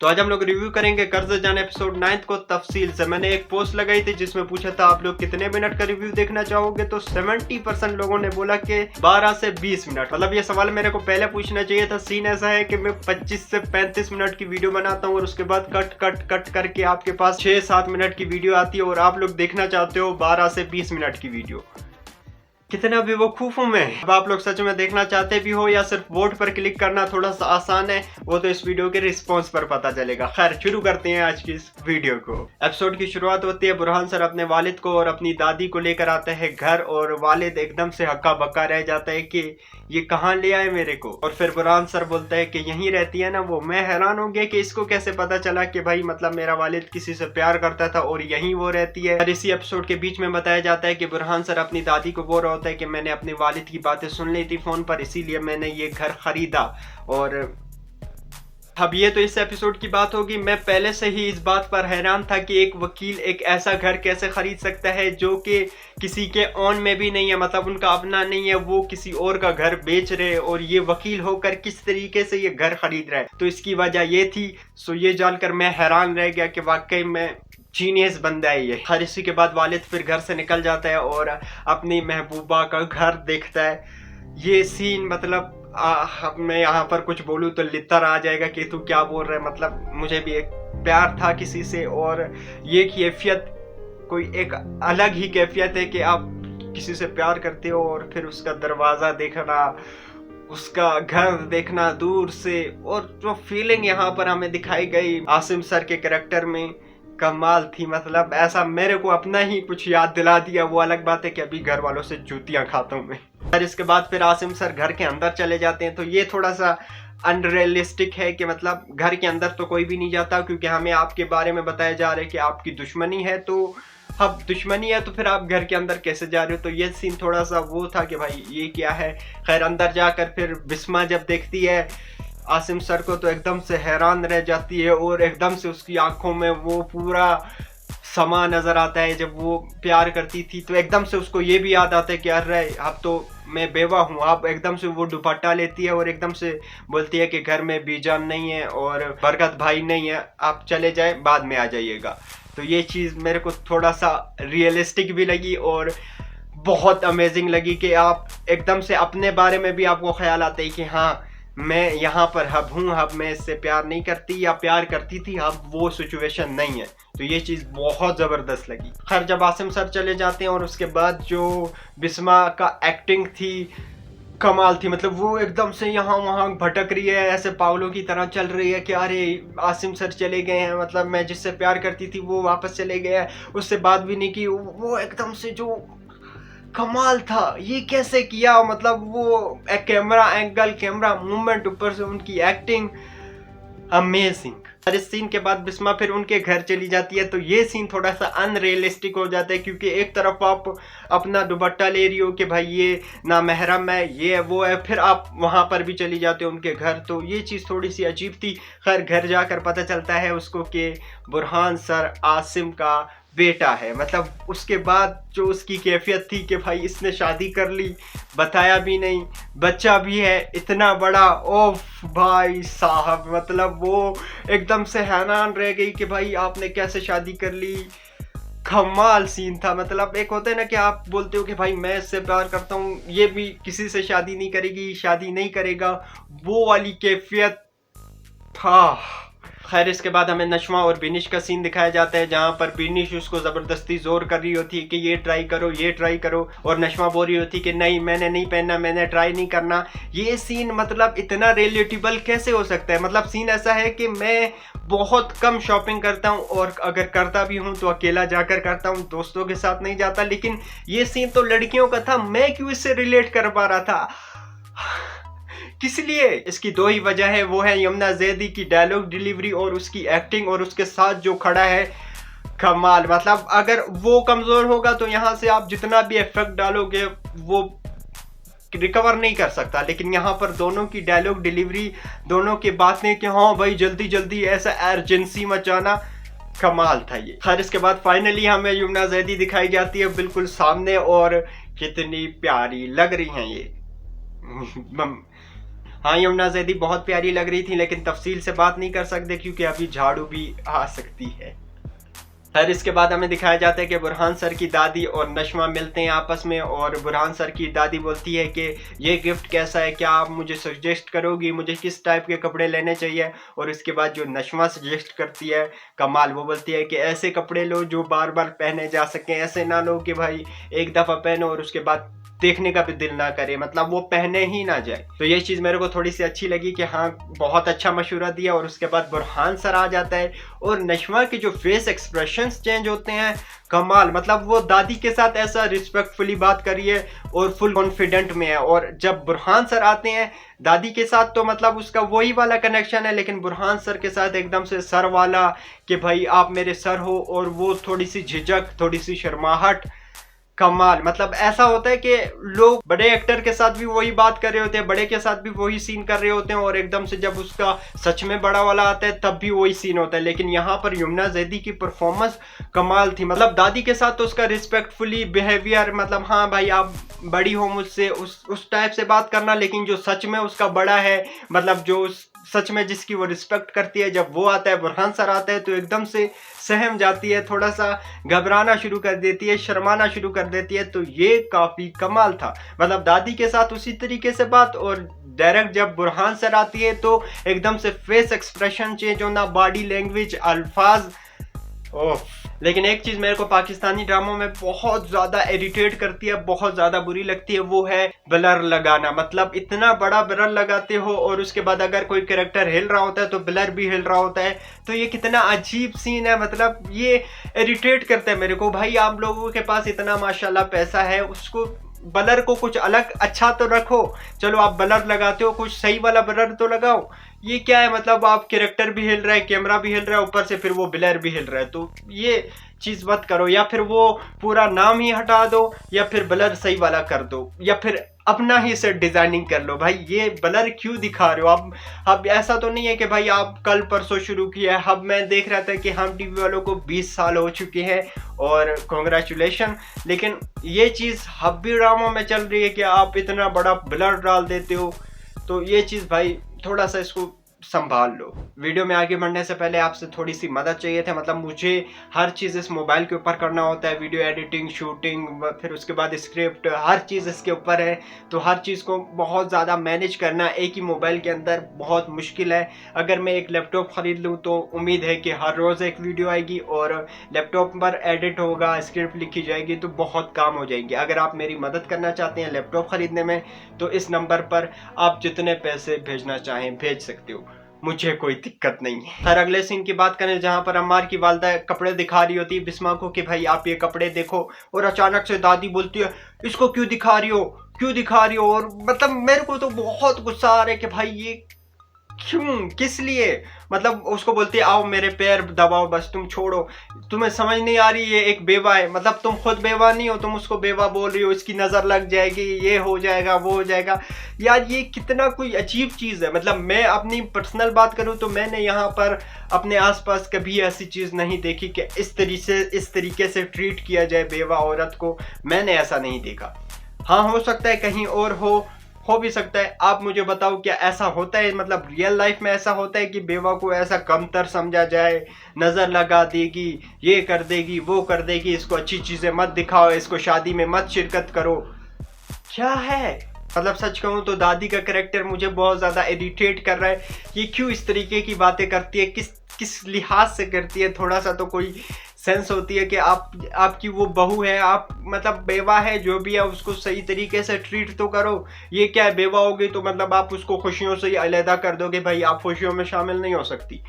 तो आज हम लोग रिव्यू करेंगे कर्ज जान एपिसोड 9 को तफसील से। मैंने एक पोस्ट लगाई थी जिसमें पूछा था आप लोग कितने मिनट का रिव्यू देखना चाहोगे, तो 70% लोगों ने बोला कि 12 से 20 मिनट। मतलब ये सवाल मेरे को पहले पूछना चाहिए था। सीन ऐसा है कि मैं 25 से 35 मिनट की वीडियो बनाता हूँ और उसके बाद कट कट कट करके आपके पास 6-7 मिनट की वीडियो आती है और आप लोग देखना चाहते हो 12 से 20 मिनट की वीडियो। कितना बेवकूफ हूं मैं। अब आप लोग सच में देखना चाहते भी हो या सिर्फ वोट पर क्लिक करना थोड़ा सा आसान है, वो तो इस वीडियो के रिस्पॉन्स पर पता चलेगा। खैर शुरू करते हैं आज की इस वीडियो को। एपिसोड की शुरुआत होती है, बुरहान सर अपने वालिद को और अपनी दादी को लेकर आते हैं घर और वालिद एकदम से हक्का बक्का रह जाता है कि ये कहाँ ले आए मेरे को। और फिर बुरहान सर बोलता है कि यहीं रहती है ना वो। मैं हैरान हो गया कि इसको कैसे पता चला कि भाई मतलब मेरा वालिद किसी से प्यार करता था और यहीं वो रहती है। और इसी एपिसोड के बीच में बताया जाता है कि बुरहान सर अपनी दादी को बोल रहा होता है कि मैंने अपने वालिद की बातें सुन ली थी फोन पर, इसीलिए मैंने ये घर खरीदा। और अब ये तो इस एपिसोड की बात होगी। मैं पहले से ही इस बात पर हैरान था कि एक वकील एक ऐसा घर कैसे खरीद सकता है जो कि किसी के ऑन में भी नहीं है, मतलब उनका अपना नहीं है, वो किसी और का घर बेच रहे और ये वकील होकर किस तरीके से ये घर खरीद रहा है। तो इसकी वजह ये थी। सो ये जानकर मैं हैरान रह गया कि वाकई में जीनियस बंदा है ये। हर इसी के बाद वालिद फिर घर से निकल जाता है और अपनी महबूबा का घर देखता है। ये सीन मतलब अब मैं यहाँ पर कुछ बोलूँ तो लितर आ जाएगा कि तू क्या बोल रहा है। मतलब मुझे भी एक प्यार था किसी से और ये कैफियत कोई एक अलग ही कैफियत है कि आप किसी से प्यार करते हो और फिर उसका दरवाज़ा देखना, उसका घर देखना दूर से, और जो फीलिंग यहाँ पर हमें दिखाई गई आसिम सर के कैरेक्टर में कमाल थी। मतलब ऐसा मेरे को अपना ही कुछ याद दिला दिया। वो अलग बात है कि अभी घर वालों से जूतियां खाता हूँ मैं। और इसके बाद फिर आसिम सर घर के अंदर चले जाते हैं। तो ये थोड़ा सा अनरियलिस्टिक है कि मतलब घर के अंदर तो कोई भी नहीं जाता, क्योंकि हमें आपके बारे में बताया जा रहा है कि आपकी दुश्मनी है। तो अब दुश्मनी है तो फिर आप घर के अंदर कैसे जा रहे हो। तो ये सीन थोड़ा सा वो था कि भाई ये क्या है। खैर अंदर जाकर फिर बिस्मा जब देखती है आसिम सर को तो एकदम से हैरान रह जाती है और एकदम से उसकी आंखों में वो पूरा समा नजर आता है। जब वो प्यार करती थी तो एकदम से उसको ये भी याद आता है कि अरे अब तो मैं बेवा हूँ। अब एकदम से वो दुपट्टा लेती है और एकदम से बोलती है कि घर में बीजान नहीं है और बरकत भाई नहीं है, आप चले जाए बाद में आ जाइएगा। तो ये चीज़ मेरे को थोड़ा सा रियलिस्टिक भी लगी और बहुत अमेजिंग लगी कि आप एकदम से अपने बारे में भी आपको ख्याल आता है कि हाँ मैं यहाँ पर अब हूँ, अब मैं इससे प्यार नहीं करती या प्यार करती थी, अब वो सिचुएशन नहीं है। तो ये चीज़ बहुत ज़बरदस्त लगी। खैर जब आसिम सर चले जाते हैं और उसके बाद जो बिस्मा का एक्टिंग थी कमाल थी। मतलब वो एकदम से यहाँ वहाँ भटक रही है, ऐसे पागलों की तरह चल रही है कि अरे आसिम सर चले गए हैं, मतलब मैं जिससे प्यार करती थी वो वापस चले गए, उससे बात भी नहीं की। वो एकदम से जो कमाल था ये कैसे किया। मतलब वो एक कैमरा एंगल, कैमरा मूवमेंट, ऊपर से उनकी एक्टिंग अमेजिंग। और इस सीन के बाद बिस्मा फिर उनके घर चली जाती है। तो ये सीन थोड़ा सा अनरियलिस्टिक हो जाता है, क्योंकि एक तरफ आप अपना दुपट्टा ले रही हो कि भाई ये ना महरम है, ये है वो है, फिर आप वहां पर भी चली जाते हो उनके घर। तो ये चीज़ थोड़ी सी अजीब थी। खैर घर जाकर पता चलता है उसको कि बुरहान सर आसिम का बेटा है। मतलब उसके बाद जो उसकी कैफियत थी कि भाई इसने शादी कर ली, बताया भी नहीं, बच्चा भी है इतना बड़ा, ओफ भाई साहब। मतलब वो एकदम से हैरान रह गई कि भाई आपने कैसे शादी कर ली। कमाल सीन था। मतलब एक होता है ना कि आप बोलते हो कि भाई मैं इससे प्यार करता हूँ, ये भी किसी से शादी नहीं करेगी, शादी नहीं करेगा, वो वाली कैफियत था। खैर इसके बाद हमें नशमा और बिनिश का सीन दिखाया जाता है, जहाँ पर बिनिश उसको ज़बरदस्ती जोर कर रही होती है कि ये ट्राई करो, ये ट्राई करो, और नशमा बोल रही होती कि नहीं मैंने नहीं पहनना, मैंने ट्राई नहीं करना। ये सीन मतलब इतना रिलेटेबल कैसे हो सकता है। मतलब सीन ऐसा है कि मैं बहुत कम शॉपिंग करता हूँ और अगर करता भी हूँ तो अकेला जाकर करता हूँ, दोस्तों के साथ नहीं जाता। लेकिन ये सीन तो लड़कियों का था, मैं क्यों इससे रिलेट कर पा रहा था। किस लिए? इसकी दो ही वजह है, वो है यमुना जैदी की डायलॉग डिलीवरी और उसकी एक्टिंग, और उसके साथ जो खड़ा है कमाल। मतलब अगर वो कमजोर होगा तो यहाँ से आप जितना भी इफेक्ट डालोगे वो रिकवर नहीं कर सकता। लेकिन यहाँ पर दोनों की डायलॉग डिलीवरी, दोनों की बातें कि हाँ भाई जल्दी जल्दी ऐसा अर्जेंसी मचाना, कमाल था ये। खैर इसके बाद फाइनली हमें यमुना जैदी दिखाई जाती है बिल्कुल सामने, और कितनी प्यारी लग रही हैं ये। हाँ यमुना जैदी बहुत प्यारी लग रही थी, लेकिन तफसील से बात नहीं कर सकते क्योंकि अभी झाड़ू भी आ सकती है। फिर इसके बाद हमें दिखाया जाता है कि बुरहान सर की दादी और नशमा मिलते हैं आपस में, और बुरहान सर की दादी बोलती है कि ये गिफ्ट कैसा है, क्या आप मुझे सजेस्ट करोगी, मुझे किस टाइप के कपड़े लेने चाहिए। और इसके बाद जो नशमा सजेस्ट करती है कमाल, वो बोलती है कि ऐसे कपड़े लो जो बार बार पहने जा सकें, ऐसे ना लो कि भाई एक दफ़ा पहनो और उसके बाद देखने का भी दिल ना करे, मतलब वो पहने ही ना जाए। तो ये चीज़ मेरे को थोड़ी सी अच्छी लगी कि हाँ बहुत अच्छा मशवरा दिया। और उसके बाद बुरहान सर आ जाता है और नशमा के जो फेस एक्सप्रेशंस चेंज होते हैं कमाल, मतलब वो दादी के साथ ऐसा रिस्पेक्टफुली बात करी है और फुल कॉन्फिडेंट में है। और जब बुरहान सर आते हैं दादी के साथ तो मतलब उसका वही वाला कनेक्शन है, लेकिन बुरहान सर के साथ एकदम से सर वाला कि भाई आप मेरे सर हो, और वो थोड़ी सी झिझक, थोड़ी सी शर्माहट, कमाल। मतलब ऐसा होता है कि लोग बड़े एक्टर के साथ भी वही बात कर रहे होते हैं, बड़े के साथ भी वही सीन कर रहे होते हैं, और एकदम से जब उसका सच में बड़ा वाला आता है तब भी वही सीन होता है। लेकिन यहाँ पर यमुना जैदी की परफॉर्मेंस कमाल थी, मतलब दादी के साथ तो उसका रिस्पेक्टफुली बिहेवियर, मतलब हाँ भाई आप बड़ी हो मुझसे, उस टाइप से बात करना। लेकिन जो सच में उसका बड़ा है, मतलब जो सच में जिसकी वो रिस्पेक्ट करती है, जब वो आता है, बुरहान सर आता है, तो एकदम से सहम जाती है, थोड़ा सा घबराना शुरू कर देती है, शर्माना शुरू कर देती है। तो ये काफ़ी कमाल था, मतलब दादी के साथ उसी तरीके से बात, और डायरेक्ट जब बुरहान सर आती है तो एकदम से फेस एक्सप्रेशन चेंज होना, बॉडी लैंग्वेज, अल्फाज, ओह। लेकिन एक चीज़ मेरे को पाकिस्तानी ड्रामों में बहुत ज़्यादा इरिटेट करती है, बहुत ज़्यादा बुरी लगती है, वो है ब्लर लगाना। मतलब इतना बड़ा ब्लर लगाते हो और उसके बाद अगर कोई कैरेक्टर हिल रहा होता है तो ब्लर भी हिल रहा होता है, तो ये कितना अजीब सीन है। मतलब ये इरिटेट करता है मेरे को। भाई आप लोगों के पास इतना माशाल्लाह पैसा है, उसको ब्लर को कुछ अलग अच्छा तो रखो। चलो आप ब्लर लगाते हो, कुछ सही वाला ब्लर तो लगाओ। ये क्या है, मतलब आप कैरेक्टर भी हिल रहा है, कैमरा भी हिल रहा है, ऊपर से फिर वो ब्लर भी हिल रहा है, तो ये चीज़ मत करो। या फिर वो पूरा नाम ही हटा दो, या फिर ब्लर सही वाला कर दो, या फिर अपना ही सेट डिजाइनिंग कर लो। भाई ये ब्लर क्यों दिखा रहे हो? अब ऐसा तो नहीं है कि भाई आप कल परसों शुरू किया है। अब मैं देख रहा था कि हम टीवी वालों को 20 साल हो चुके हैं, और कॉन्ग्रेचुलेशन। लेकिन ये चीज़ अब भी ड्रामों में चल रही है कि आप इतना बड़ा ब्लर डाल देते हो, तो ये चीज़ भाई थोड़ा सा इसको संभाल लो। वीडियो में आगे बढ़ने से पहले आपसे थोड़ी सी मदद चाहिए थी, मतलब मुझे हर चीज़ इस मोबाइल के ऊपर करना होता है, वीडियो एडिटिंग, शूटिंग, फिर उसके बाद स्क्रिप्ट, हर चीज़ इसके ऊपर है। तो हर चीज़ को बहुत ज़्यादा मैनेज करना एक ही मोबाइल के अंदर बहुत मुश्किल है। अगर मैं एक लैपटॉप ख़रीद लूँ तो उम्मीद है कि हर रोज़ एक वीडियो आएगी और लैपटॉप पर एडिट होगा, स्क्रिप्ट लिखी जाएगी, तो बहुत काम हो जाएंगे। अगर आप मेरी मदद करना चाहते हैं लैपटॉप ख़रीदने में, तो इस नंबर पर आप जितने पैसे भेजना चाहें भेज सकते हो, मुझे कोई दिक्कत नहीं है। हर अगले सीन की बात करें जहां पर अम्मार की वालदा कपड़े दिखा रही होती है बिस्मा को कि भाई आप ये कपड़े देखो, और अचानक से दादी बोलती है इसको क्यों दिखा रही हो, क्यों दिखा रही हो। और मतलब मेरे को तो बहुत गुस्सा आ रहा है कि भाई ये क्यों, किस लिए। मतलब उसको बोलती है आओ मेरे पैर दबाओ, बस तुम छोड़ो, तुम्हें समझ नहीं आ रही ये एक बेवा है। मतलब तुम खुद बेवा नहीं हो, तुम उसको बेवा बोल रही हो, इसकी नज़र लग जाएगी, ये हो जाएगा, वो हो जाएगा। यार ये कितना कोई अजीब चीज़ है। मतलब मैं अपनी पर्सनल बात करूं तो मैंने यहाँ पर अपने आसपास कभी ऐसी चीज़ नहीं देखी कि इस तरीके से ट्रीट किया जाए बेवा औरत को। मैंने ऐसा नहीं देखा। हाँ हो सकता है कहीं और हो भी सकता है। आप मुझे बताओ क्या ऐसा होता है, मतलब रियल लाइफ में ऐसा होता है कि बेवा को ऐसा कमतर समझा जाए, नज़र लगा देगी, ये कर देगी, वो कर देगी, इसको अच्छी चीज़ें मत दिखाओ, इसको शादी में मत शिरकत करो, क्या है। मतलब सच कहूँ तो दादी का कैरेक्टर मुझे बहुत ज़्यादा इरिटेट कर रहा है। ये क्यों इस तरीके की बातें करती है, किस लिहाज से करती है। थोड़ा सा तो कोई सेंस होती है कि आपकी वो बहू है, आप मतलब बेवा है, जो भी है उसको सही तरीके से ट्रीट तो करो। ये क्या है, बेवा होगी तो मतलब आप उसको खुशियों से ही अलहदा कर दोगे, भाई आप खुशियों में शामिल नहीं हो सकती,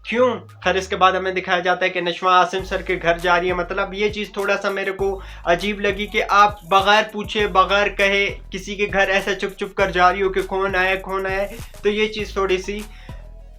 क्यों। खैर इसके बाद हमें दिखाया जाता है कि नशमा आसिम सर के घर जा रही है। मतलब ये चीज़ थोड़ा सा मेरे को अजीब लगी कि आप बगैर पूछे, बगैर कहे किसी के घर ऐसे चुप चुप कर जा रही हो कि कौन आया कौन आया। तो ये चीज़ थोड़ी सी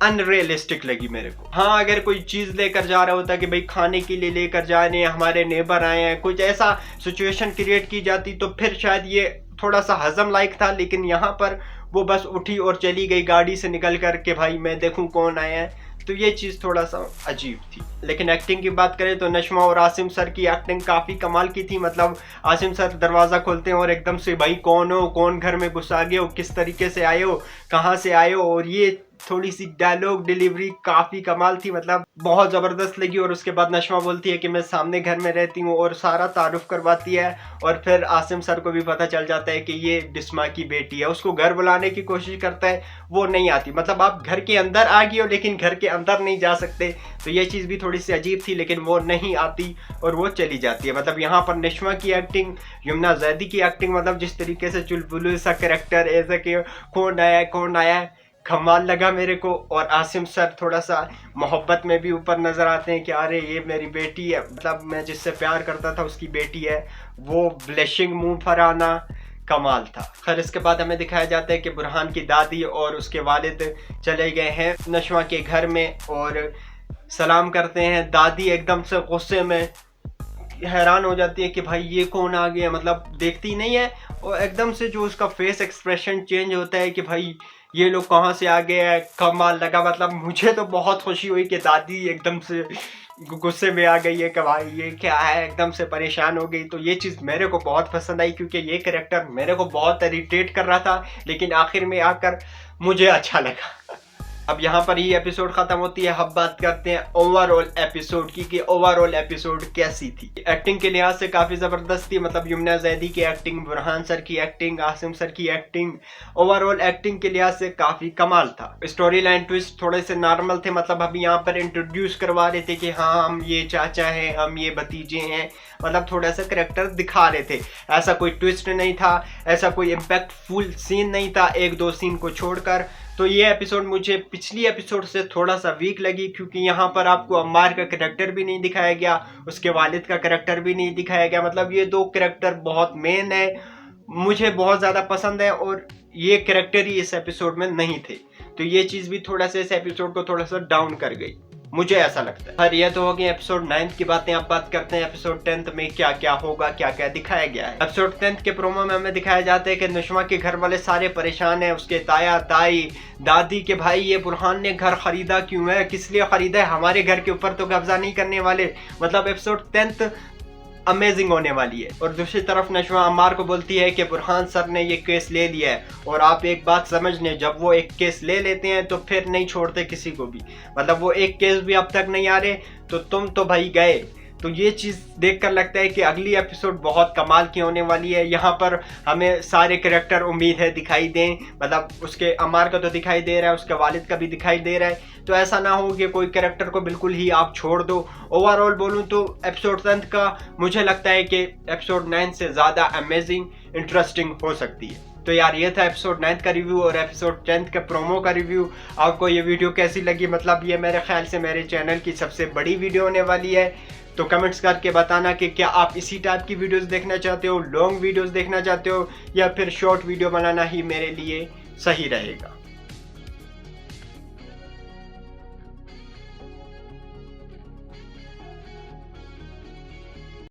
अनरियलिस्टिक लगी मेरे को। हाँ अगर कोई चीज़ लेकर जा रहा होता कि भाई खाने के लिए लेकर जा रहे हैं, हमारे नेबर आए हैं, कुछ ऐसा सिचुएशन क्रिएट की जाती तो फिर शायद ये थोड़ा सा हजम लायक था। लेकिन यहाँ पर वो बस उठी और चली गई गाड़ी से निकल कर के भाई मैं देखूँ कौन आया है। तो ये चीज़ थोड़ा सा अजीब थी। लेकिन एक्टिंग की बात करें तो नशमा और आसिम सर की एक्टिंग काफ़ी कमाल की थी। मतलब आसिम सर दरवाज़ा खोलते हैं और एकदम से भाई कौन हो, कौन घर में घुस आ गए हो, किस तरीके से आए हो, कहाँ से आए हो, और ये थोड़ी सी डायलॉग डिलीवरी काफ़ी कमाल थी, मतलब बहुत ज़बरदस्त लगी। और उसके बाद नशमा बोलती है कि मैं सामने घर में रहती हूँ और सारा तारुफ करवाती है। और फिर आसिम सर को भी पता चल जाता है कि ये बिस्मा की बेटी है। उसको घर बुलाने की कोशिश करता है, वो नहीं आती। मतलब आप घर के अंदर आ गई हो लेकिन घर के अंदर नहीं जा सकते, तो ये चीज़ भी थोड़ी सी अजीब थी। लेकिन वो नहीं आती और वो चली जाती है। मतलब यहाँ पर नशमा की एक्टिंग, यमुना जैदी की एक्टिंग, मतलब जिस तरीके से चुलबुल सा कैरेक्टर, ऐसा कि कौन आया कौन आया, कमाल लगा मेरे को। और आसिम सर थोड़ा सा मोहब्बत में भी ऊपर नजर आते हैं कि अरे ये मेरी बेटी है, मतलब मैं जिससे प्यार करता था उसकी बेटी है, वो ब्लेशिंग मुंह पर आना कमाल था। खैर इसके बाद हमें दिखाया जाता है कि बुरहान की दादी और उसके वालिद चले गए हैं नशमा के घर में और सलाम करते हैं। दादी एकदम से गुस्से में हैरान हो जाती है कि भाई ये कौन आ गया, मतलब देखती नहीं है। और एकदम से जो उसका फेस एक्सप्रेशन चेंज होता है कि भाई ये लोग कहाँ से आ गए हैं, कमाल लगा। मतलब मुझे तो बहुत खुशी हुई कि दादी एकदम से गुस्से में आ गई है कि भाई ये क्या है, एकदम से परेशान हो गई। तो ये चीज़ मेरे को बहुत पसंद आई क्योंकि ये कैरेक्टर मेरे को बहुत इरिटेट कर रहा था, लेकिन आखिर में आकर मुझे अच्छा लगा। अब यहाँ पर ही एपिसोड खत्म होती है। अब बात करते हैं ओवरऑल एपिसोड की कि ओवरऑल एपिसोड कैसी थी। एक्टिंग के लिहाज से काफ़ी ज़बरदस्त थी। मतलब यमुना जैदी की एक्टिंग, बुरहान सर की एक्टिंग, आसिम सर की एक्टिंग, ओवरऑल एक्टिंग के लिहाज से काफ़ी कमाल था। स्टोरी लाइन ट्विस्ट थोड़े से नॉर्मल थे। मतलब अभी यहाँ पर इंट्रोड्यूस करवा रहे थे कि हाँ हम ये चाचा हैं, हम ये भतीजे हैं, मतलब थोड़ा सा करेक्टर दिखा रहे थे। ऐसा कोई ट्विस्ट नहीं था, ऐसा कोई इम्पैक्टफुल सीन नहीं था, एक दो सीन को छोड़कर। तो ये एपिसोड मुझे पिछली एपिसोड से थोड़ा सा वीक लगी क्योंकि यहाँ पर आपको अम्मार का कैरेक्टर भी नहीं दिखाया गया, उसके वालिद का कैरेक्टर भी नहीं दिखाया गया। मतलब ये दो कैरेक्टर बहुत मेन है, मुझे बहुत ज़्यादा पसंद है और ये कैरेक्टर ही इस एपिसोड में नहीं थे। तो ये चीज़ भी थोड़ा सा इस एपिसोड को थोड़ा सा डाउन कर गई, मुझे ऐसा लगता है। पर ये तो हो गई एपिसोड 9 की बातें। अब बात करते हैं एपिसोड 10 में क्या क्या होगा, क्या क्या दिखाया गया है। एपिसोड 10 के प्रोमो में हमें दिखाया जाता है कि नशमा के घर वाले सारे परेशान हैं, उसके ताया ताई दादी के भाई ये बुरहान ने घर खरीदा क्यों है, किस लिए खरीदा है, हमारे घर के ऊपर तो कब्जा नहीं करने वाले। मतलब एपिसोड 10 अमेजिंग होने वाली है। और दूसरी तरफ नशमा अम्मार को बोलती है कि बुरहान सर ने ये केस ले लिया है। और आप एक बात समझ लें, जब वो एक केस ले लेते हैं तो फिर नहीं छोड़ते किसी को भी। मतलब वो एक केस भी अब तक नहीं आ रहे तो तुम तो भाई गए। तो ये चीज़ देखकर लगता है कि अगली एपिसोड बहुत कमाल की होने वाली है। यहाँ पर हमें सारे कैरेक्टर उम्मीद है दिखाई दें। मतलब उसके अम्मार का तो दिखाई दे रहा है, उसके वालिद का भी दिखाई दे रहा है। तो ऐसा ना हो कि कोई कैरेक्टर को बिल्कुल ही आप छोड़ दो। ओवरऑल बोलूँ तो एपिसोड 10 का मुझे लगता है कि एपिसोड 9 से ज़्यादा अमेजिंग इंटरेस्टिंग हो सकती है। तो यार ये था एपिसोड 9 का रिव्यू और एपिसोड 10 का प्रोमो का रिव्यू। आपको ये वीडियो कैसी लगी? मतलब ये मेरे ख्याल से मेरे चैनल की सबसे बड़ी वीडियो होने वाली है। तो कमेंट्स करके बताना कि क्या आप इसी टाइप की वीडियोस देखना चाहते हो, लॉन्ग वीडियोस देखना चाहते हो, या फिर शॉर्ट वीडियो बनाना ही मेरे लिए सही रहेगा।